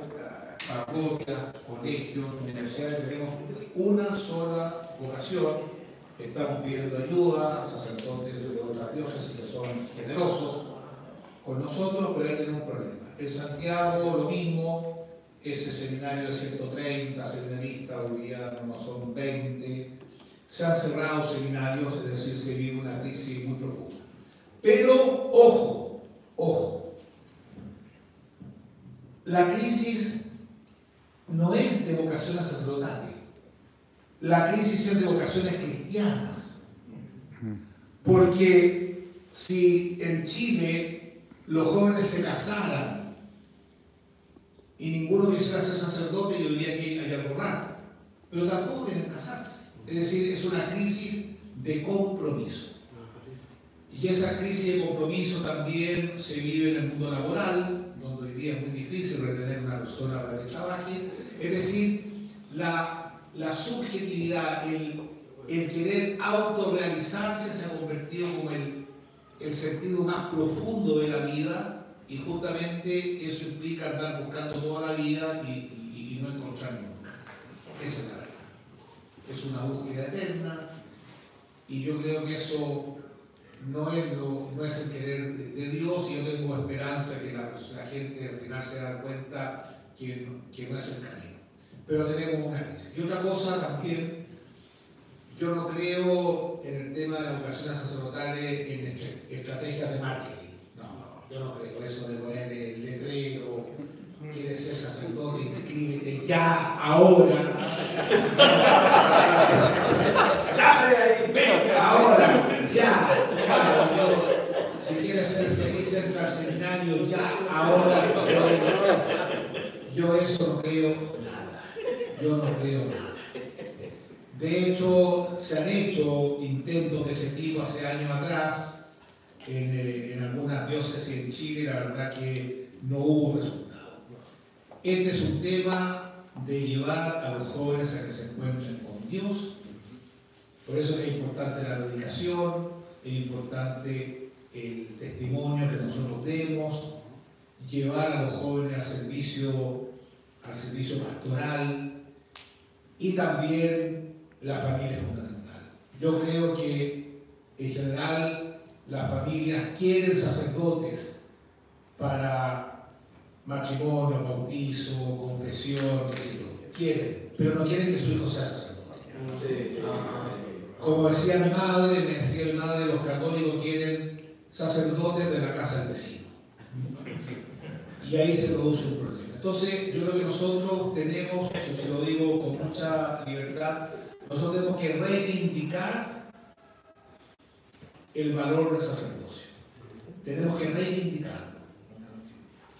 parroquias, colegios, universidades, tenemos una sola vocación. Estamos pidiendo ayuda a sacerdotes de otras diócesis que son generosos con nosotros, pero ahí tenemos un problema. En Santiago lo mismo, ese seminario de 130 seminaristas, hoy día no son 20, se han cerrado seminarios, es decir, se vive una crisis muy profunda. Pero, ojo, la crisis no es de vocaciones sacerdotales, la crisis es de vocaciones cristianas. Porque si en Chile los jóvenes se casaran y ninguno quisiera ser sacerdote, yo diría que hay algo raro, pero tampoco quieren casarse. Es decir, es una crisis de compromiso. Y esa crisis de compromiso también se vive en el mundo laboral, donde hoy día es muy difícil retener a una persona para que trabaje. Es decir, la subjetividad, el querer autorrealizarse se ha convertido como el sentido más profundo de la vida, y justamente eso implica andar buscando toda la vida y no encontrar nunca. Esa es la verdad. Es una búsqueda eterna, y yo creo que eso no es el querer de Dios, y yo tengo esperanza que la gente al final se da cuenta que no es el camino. Pero tenemos una crisis. Y otra cosa también, yo no creo en el tema de las vocaciones sacerdotales en estrategias de marketing. No, yo no creo eso de poner el letrero, quieres ser sacerdote, inscríbete ya, ahora. Dale ahí, venga, ahora, ya. Si quieres ser feliz, entra al seminario ya, ahora. Yo eso no creo nada. Yo no creo nada. De hecho, se han hecho intentos de ese tipo hace años atrás en algunas diócesis en Chile, la verdad que no hubo resultado. Este es un tema de llevar a los jóvenes a que se encuentren con Dios. Por eso es importante la dedicación, es importante el testimonio que nosotros demos, llevar a los jóvenes al servicio pastoral, y también la familia es fundamental. Yo creo que en general las familias quieren sacerdotes para matrimonio, bautizo, confesión, qué sé yo. Quieren, pero no quieren que su hijo sea sacerdote. Como decía mi madre, los católicos quieren sacerdotes de la casa del vecino. Y ahí se produce un problema. Entonces, yo creo que nosotros tenemos, yo se lo digo con mucha libertad, nosotros tenemos que reivindicar el valor del sacerdocio. Tenemos que reivindicarlo.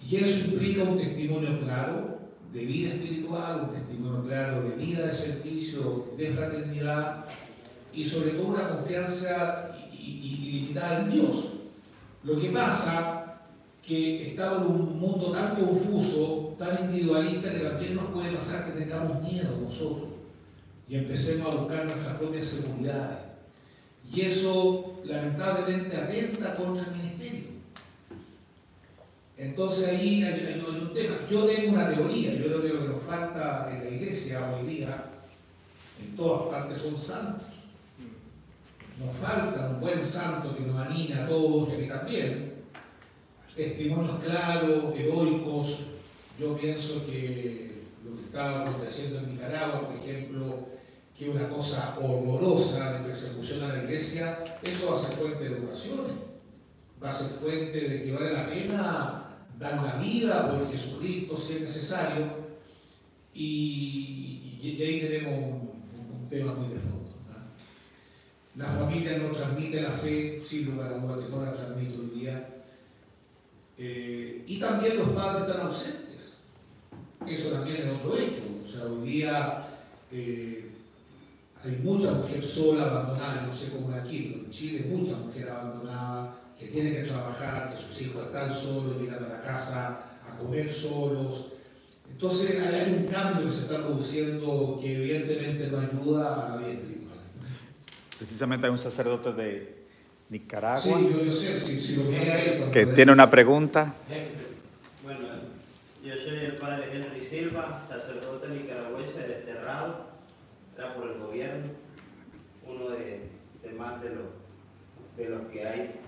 Y eso implica un testimonio claro de vida espiritual, un testimonio claro de vida de servicio, de fraternidad y sobre todo una confianza ilimitada en Dios. Lo que pasa que estamos en un mundo tan confuso, tan individualista, que también nos puede pasar que tengamos miedo nosotros y empecemos a buscar nuestras propias seguridades. Y eso lamentablemente atenta contra el ministerio. Entonces ahí hay un tema. Yo tengo una teoría, yo creo que lo que nos falta en la iglesia hoy día, en todas partes, son santos. Nos falta un buen santo que nos anime a todos, y a mí también. Testimonios claros, heroicos. Yo pienso que lo que estaba aconteciendo en Nicaragua, por ejemplo, que es una cosa horrorosa de persecución a la iglesia, eso va a ser fuente de educaciones, va a ser fuente de que vale la pena dar la vida por Jesucristo si es necesario, y ahí tenemos un tema muy de fondo, ¿no? La familia no transmite la fe, sin lugar a dudas que no la transmite hoy día, y también los padres están ausentes, eso también es otro hecho. O sea, hoy día hay mucha mujer sola, abandonada, no sé cómo es aquí, pero en Chile mucha mujer abandonada, que tiene que trabajar, que sus hijos están solos, llegan a la casa a comer solos. Entonces hay un cambio que se está produciendo que evidentemente no ayuda a la vida espiritual. Precisamente hay un sacerdote de Nicaragua. Sí, yo sé, si lo veía él. Que tiene una pregunta. Bueno, yo soy el padre Henry Silva, sacerdote nicaragüense desterrado, era por el gobierno, uno de más de los que hay.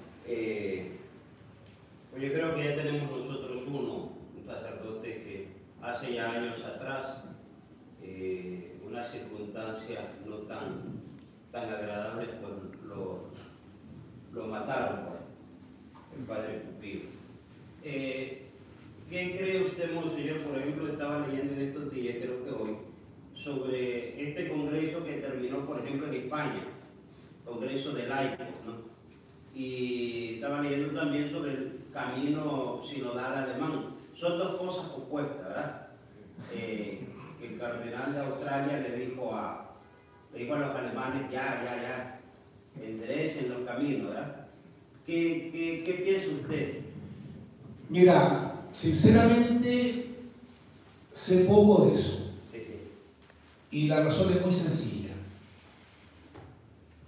Pues yo creo que ya tenemos nosotros un sacerdote que hace ya años atrás, unas circunstancias no tan agradables, pues lo mataron, pues, el padre Pupilo. ¿Qué cree usted, monseñor? Por ejemplo, estaba leyendo en estos días, creo que hoy, sobre este congreso que terminó, por ejemplo, en España, congreso de laicos, ¿no? Y estaba leyendo también sobre el camino sinodal alemán. Son dos cosas opuestas, ¿verdad? El cardenal de Australia le dijo a los alemanes, ya, enderecen los caminos, ¿verdad? ¿Qué piensa usted? Mira, sinceramente, sé poco de eso. Sí. Y la razón es muy sencilla.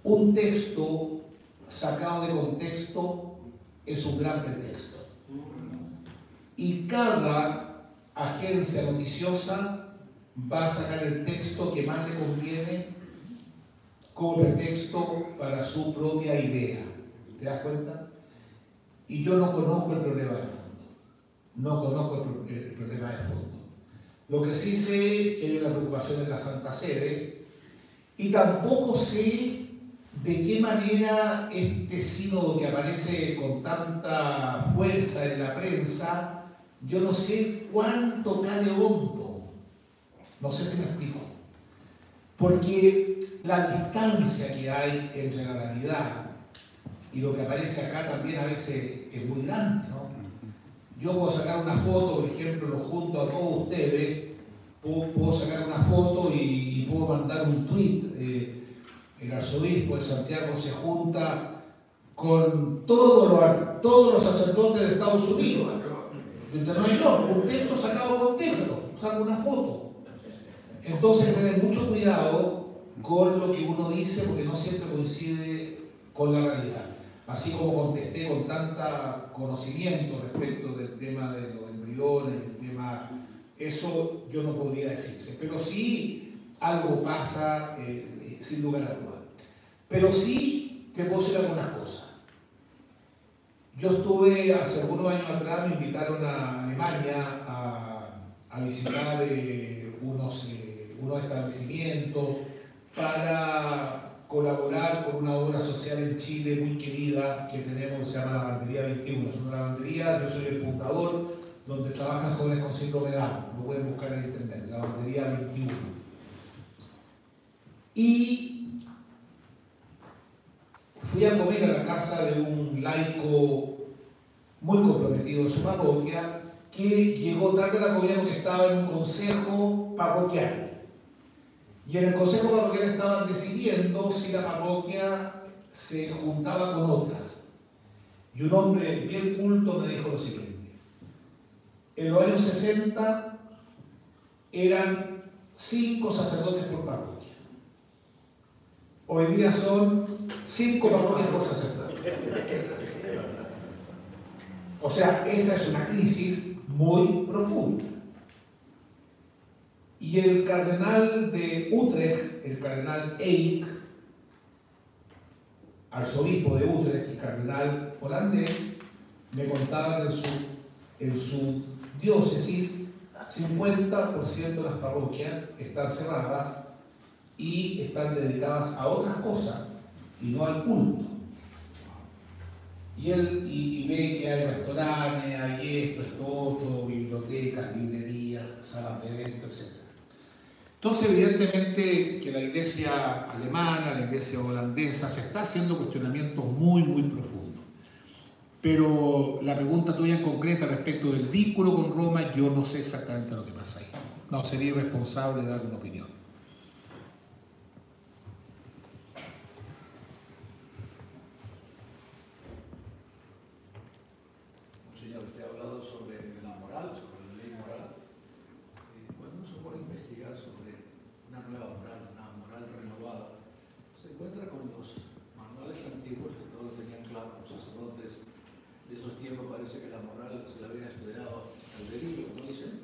Un texto sacado de contexto es un gran pretexto. Y cada agencia noticiosa va a sacar el texto que más le conviene como pretexto para su propia idea. ¿Te das cuenta? Y yo no conozco el problema de fondo. No conozco el problema de fondo. Lo que sí sé es que hay una preocupación en la Santa Sede, y tampoco sé de qué manera este sínodo que aparece con tanta fuerza en la prensa, yo no sé cuánto cae hondo. No sé si me explico. Porque la distancia que hay entre la realidad y lo que aparece acá también a veces es muy grande, ¿no? Yo puedo sacar una foto, por ejemplo, lo junto a todos ustedes, puedo sacar una foto y puedo mandar un tweet. El arzobispo de Santiago se junta con todos los sacerdotes de Estados Unidos. De Nueva York, un texto sacado de contexto, saco una foto. Entonces, tener mucho cuidado con lo que uno dice, porque no siempre coincide con la realidad. Así como contesté con tanta conocimiento respecto del tema de los embriones, el tema, eso yo no podría decirse. Pero sí algo pasa, sin lugar a dudas. Pero sí te puedo decir algunas cosas. Yo estuve hace algunos años atrás, me invitaron a Alemania a visitar unos establecimientos para colaborar con una obra social en Chile muy querida que tenemos, que se llama Lavandería 21. Es una lavandería, yo soy el fundador, donde trabajan jóvenes con síndrome de Down. Lo pueden buscar en internet, Lavandería 21. Y fui a comer a la casa de un laico muy comprometido en su parroquia, que llegó tarde a la comunidad porque estaba en un consejo parroquial. Y en el consejo parroquial estaban decidiendo si la parroquia se juntaba con otras. Y un hombre bien culto me dijo lo siguiente: en los años 60 eran 5 sacerdotes por parroquia. Hoy día son 5 parroquias por sacerdote. O sea, esa es una crisis muy profunda. Y el cardenal de Utrecht, el cardenal Eijk, arzobispo de Utrecht y cardenal holandés, me contaba que en su diócesis 50% de las parroquias están cerradas y están dedicadas a otras cosas y no al culto. Y él ve que hay restaurantes, hay esto, otro, bibliotecas, librerías, salas de eventos, etc. Entonces, evidentemente que la iglesia alemana, la iglesia holandesa, se está haciendo cuestionamientos muy, muy profundos. Pero la pregunta tuya en concreta respecto del vínculo con Roma, yo no sé exactamente lo que pasa ahí. No, sería irresponsable dar una opinión. Señor, usted ha hablado sobre la moral, sobre la ley moral. Cuando uno se pone a investigar sobre una nueva moral, una moral renovada, se encuentra con los manuales antiguos que todos tenían claro, los sacerdotes de esos tiempos. Parece que la moral se la habían estudiado al dedillo, como dicen,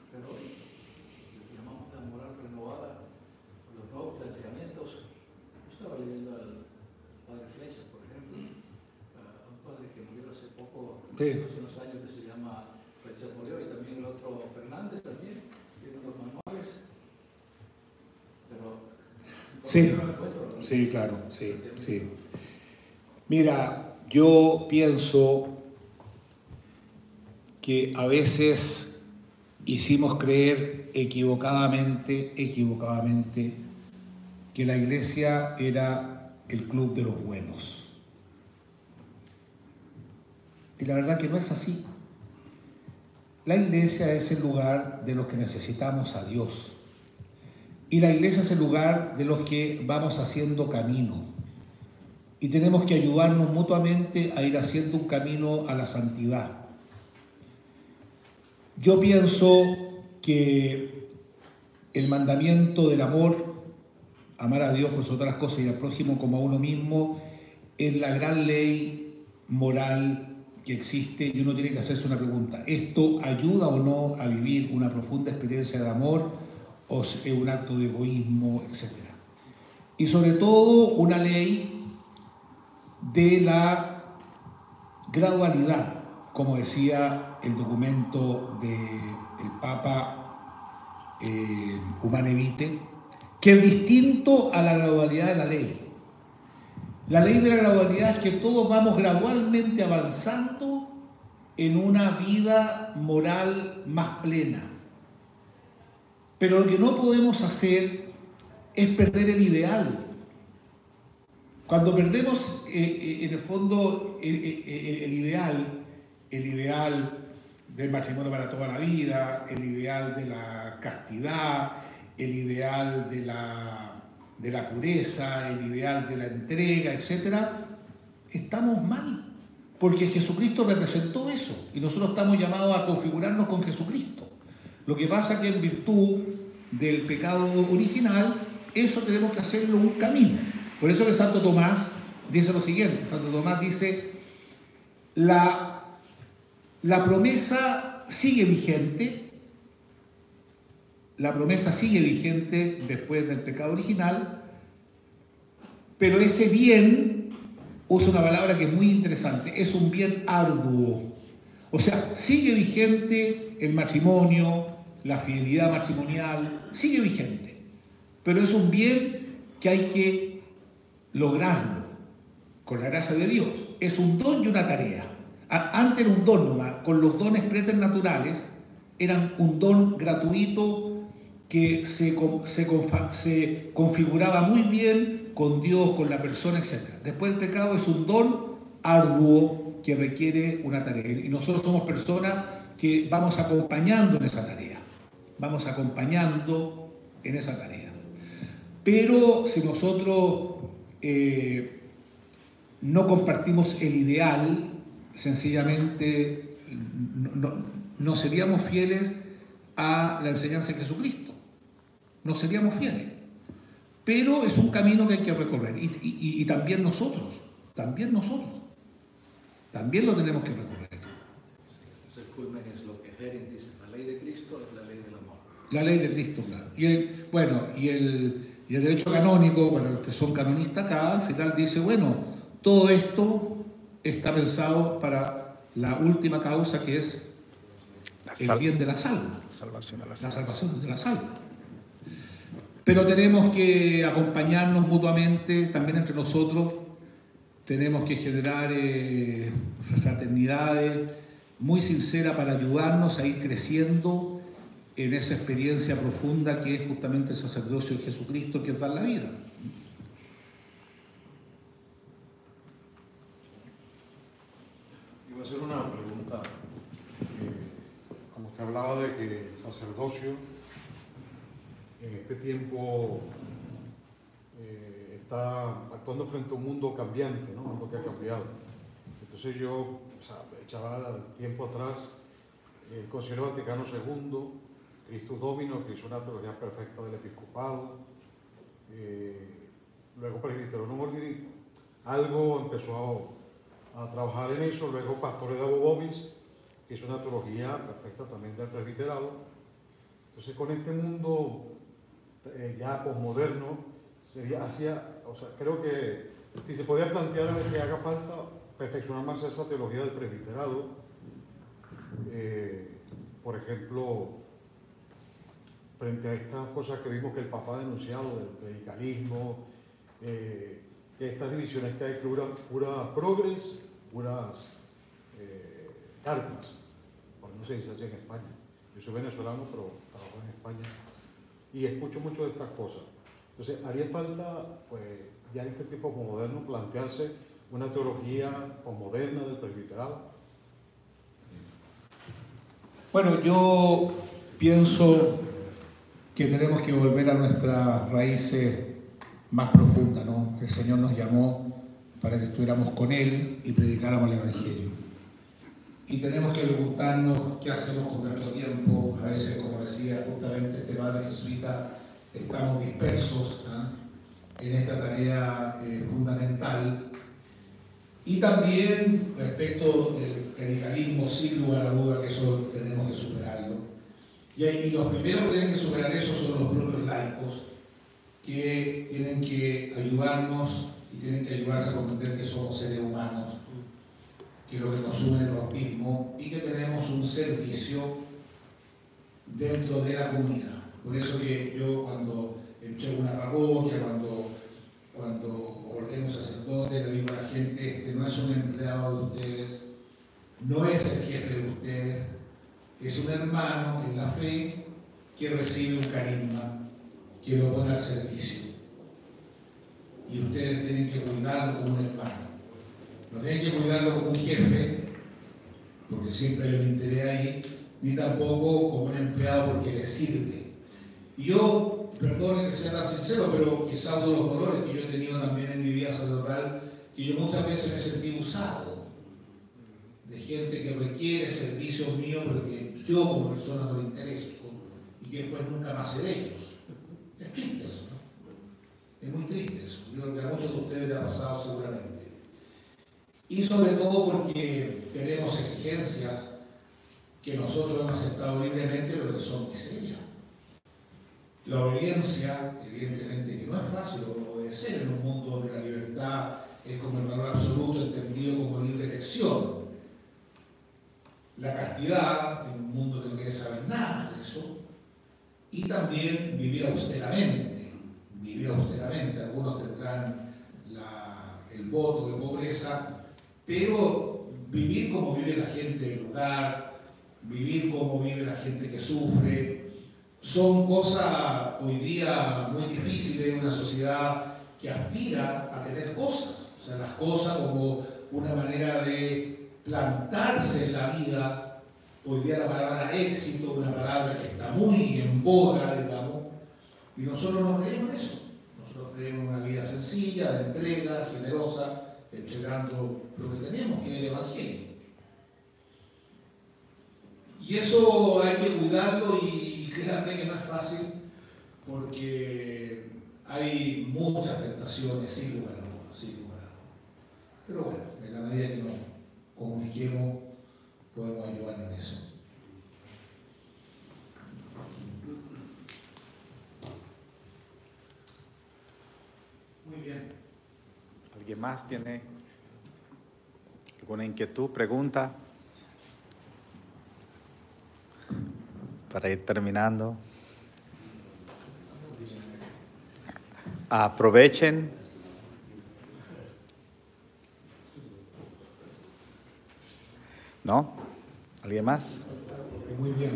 pero hoy lo que llamamos la moral renovada, los nuevos planteamientos. Yo estaba leyendo al padre Fletcher, por ejemplo, un padre que murió hace poco, hace unos años, que se llama Fletcher murió, y también el otro Fernández también, tiene los manuales, pero Sí, no lo encuentro, ¿no? sí, claro, sí, sí. Mira, yo pienso que a veces hicimos creer equivocadamente, que la iglesia era el club de los buenos. Y la verdad que no es así. La iglesia es el lugar de los que necesitamos a Dios. Y la iglesia es el lugar de los que vamos haciendo camino. Y tenemos que ayudarnos mutuamente a ir haciendo un camino a la santidad. Yo pienso que el mandamiento del amor, amar a Dios por sobre todas las cosas y al prójimo como a uno mismo, es la gran ley moral que existe, y uno tiene que hacerse una pregunta: ¿esto ayuda o no a vivir una profunda experiencia de amor, o es un acto de egoísmo, etcétera? Y sobre todo una ley de la gradualidad, como decía el documento del Papa Humane Vitae, que es distinto a la gradualidad de la ley. La ley de la gradualidad es que todos vamos gradualmente avanzando en una vida moral más plena. Pero lo que no podemos hacer es perder el ideal. Cuando perdemos, en el fondo, el ideal del matrimonio para toda la vida, el ideal de la castidad, el ideal de la pureza, el ideal de la entrega, etc., estamos mal, porque Jesucristo representó eso y nosotros estamos llamados a configurarnos con Jesucristo. Lo que pasa es que en virtud del pecado original, eso tenemos que hacerlo un camino. Por eso que Santo Tomás dice lo siguiente. Santo Tomás dice: la promesa sigue vigente. La promesa sigue vigente después del pecado original, pero ese bien, usa una palabra que es muy interesante, es un bien arduo. O sea, sigue vigente el matrimonio, la fidelidad matrimonial, sigue vigente, pero es un bien que hay que lograrlo con la gracia de Dios. Es un don y una tarea. Antes era un don nomás, con los dones preternaturales eran un don gratuito que se configuraba muy bien con Dios, con la persona, etc. Después el pecado es un don arduo que requiere una tarea. Y nosotros somos personas que vamos acompañando en esa tarea. Vamos acompañando en esa tarea. Pero si nosotros no compartimos el ideal, sencillamente no seríamos fieles a la enseñanza de Jesucristo. No seríamos fieles. Pero es un camino que hay que recorrer. Y también nosotros también lo tenemos que recorrer. El culmen es lo que Hering dice, la ley de Cristo es la ley del amor. La ley de Cristo, claro. Y el derecho canónico, para los que son canonistas acá, al final dice, bueno, todo esto está pensado para la última causa, que es el bien de las almas. La salvación de las almas. Pero tenemos que acompañarnos mutuamente, también entre nosotros. Tenemos que generar fraternidades muy sinceras para ayudarnos a ir creciendo en esa experiencia profunda que es justamente el sacerdocio de Jesucristo, que es dar la vida. Iba a hacer una pregunta. Como usted hablaba de que el sacerdocio en este tiempo está actuando frente a un mundo cambiante, ¿no? Un mundo que ha cambiado. Entonces yo echaba tiempo atrás el Concilio Vaticano II, Christus Domino, que hizo una teología perfecta del episcopado, luego Presbyterorum Ordini, algo empezó a trabajar en eso, luego Pastore Dabo Vobis, que hizo una teología perfecta también del presbiterado. Entonces con este mundo ya posmoderno, creo que si se podía plantear que haga falta perfeccionar más esa teología del presbiterado, por ejemplo, frente a estas cosas que vimos que el Papa ha denunciado del clericalismo, que estas divisiones que hay, pura progres, puras cartas, porque no se dice así en España. Yo soy venezolano, pero trabajo en España y escucho mucho de estas cosas. Entonces, haría falta, pues, ya en este tiempo moderno, plantearse una teología posmoderna del presbiterado. Bueno, yo pienso que tenemos que volver a nuestras raíces más profundas, ¿no? El Señor nos llamó para que estuviéramos con Él y predicáramos el Evangelio. Y tenemos que preguntarnos qué hacemos con nuestro tiempo. A veces, como decía justamente este padre jesuita, estamos dispersos, ¿eh?, en esta tarea fundamental. Y también respecto del clericalismo, sin lugar a duda que eso tenemos que superarlo. Y los primeros que tienen que superar eso son los propios laicos, que tienen que ayudarnos y tienen que ayudarse a comprender que somos seres humanos, que lo que nos une es el bautismo y que tenemos un servicio dentro de la comunidad. Por eso que yo cuando entrego una parroquia, cuando ordeno un sacerdote, le digo a la gente, este no es un empleado de ustedes, no es el jefe de ustedes, es un hermano en la fe que recibe un carisma, que lo pone al servicio. Y ustedes tienen que cuidarlo como un hermano. No tienen que cuidarlo como un jefe, porque siempre hay un interés ahí, ni tampoco como un empleado porque le sirve. Y yo, perdone que sea tan sincero, pero quizá uno de los dolores que yo he tenido también en mi vida sacerdotal, que yo muchas veces me sentí usado de gente que requiere servicios míos, pero que yo como persona no le intereso y que después nunca más sé de ellos. Es triste eso, ¿no? Es muy triste eso. Yo creo que a muchos de ustedes les ha pasado seguramente. Y sobre todo porque tenemos exigencias que nosotros hemos aceptado libremente, pero que son miserias. La obediencia, evidentemente que no es fácil obedecer en un mundo donde la libertad es como el valor absoluto entendido como libre elección. La castidad, en un mundo que no quiere saber nada de eso. Y también vivir austeramente. Algunos tendrán el voto de pobreza, pero vivir como vive la gente del lugar, vivir como vive la gente que sufre, son cosas hoy día muy difíciles en una sociedad que aspira a tener cosas. O sea, las cosas como una manera de plantarse en la vida Hoy día la palabra éxito es una palabra que está muy en boga, digamos, y nosotros no creemos en eso. Nosotros creemos en una vida sencilla, de entrega, generosa, entregando lo que tenemos, que es el Evangelio. Y eso hay que cuidarlo y créanme que no es fácil porque hay muchas tentaciones, sin lugar a dudas, sin lugar a dudas. Pero bueno, en la medida que nos comuniquemos, podemos ayudarnos en eso. Muy bien. ¿Alguien más tiene alguna inquietud, pregunta? Para ir terminando. Aprovechen. ¿No? ¿Alguien más? Muy bien.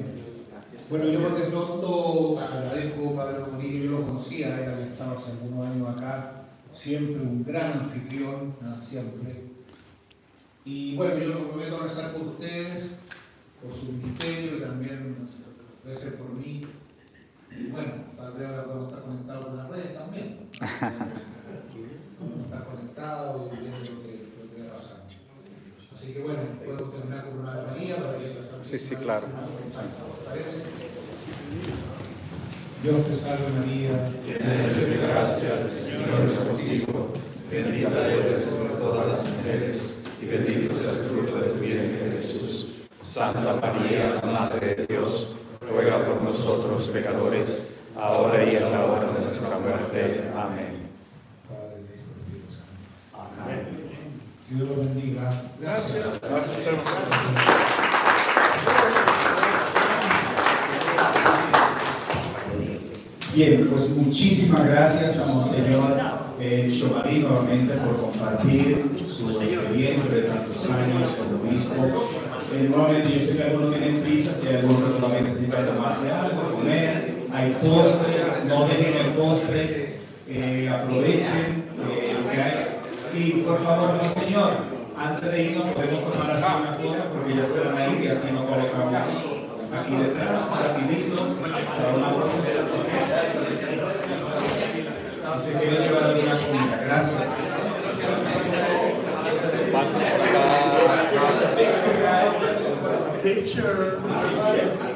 Bueno, yo por de pronto agradezco a Padre Domingo, yo lo conocía, él había estado hace algunos años acá, siempre un gran anfitrión, siempre. Y bueno, yo me comprometo a rezar por ustedes, por su ministerio y también recen por mí. Y bueno, tal vez ahora podemos estar conectados con las redes también. Podemos estar conectados y viendo lo que va pasando. Así que bueno, podemos terminar con una Ave María para que Sí, claro. ¿Parece? Dios te salve María, llena de gracia, el Señor es contigo, bendita eres sobre todas las mujeres y bendito es el fruto de tu vientre Jesús. Santa María, Madre de Dios, ruega por nosotros pecadores, ahora y en la hora de nuestra muerte. Amén. Amén. Dios lo bendiga. Gracias. Bien, pues muchísimas gracias a Monseñor Giovanni nuevamente por compartir su experiencia de tantos años como obispo. Nuevamente yo sé que algunos tienen prisa, si alguno todavía necesita tomarse algo, comer, hay postre, no dejen el postre, aprovechen lo que hay. Y por favor, Monseñor, antes de irnos podemos tomar así una foto porque ya se van a ir y así nos colocamos aquí detrás, rapidito, para una foto. Si se quiere llevar alguna comida, gracias. Picture.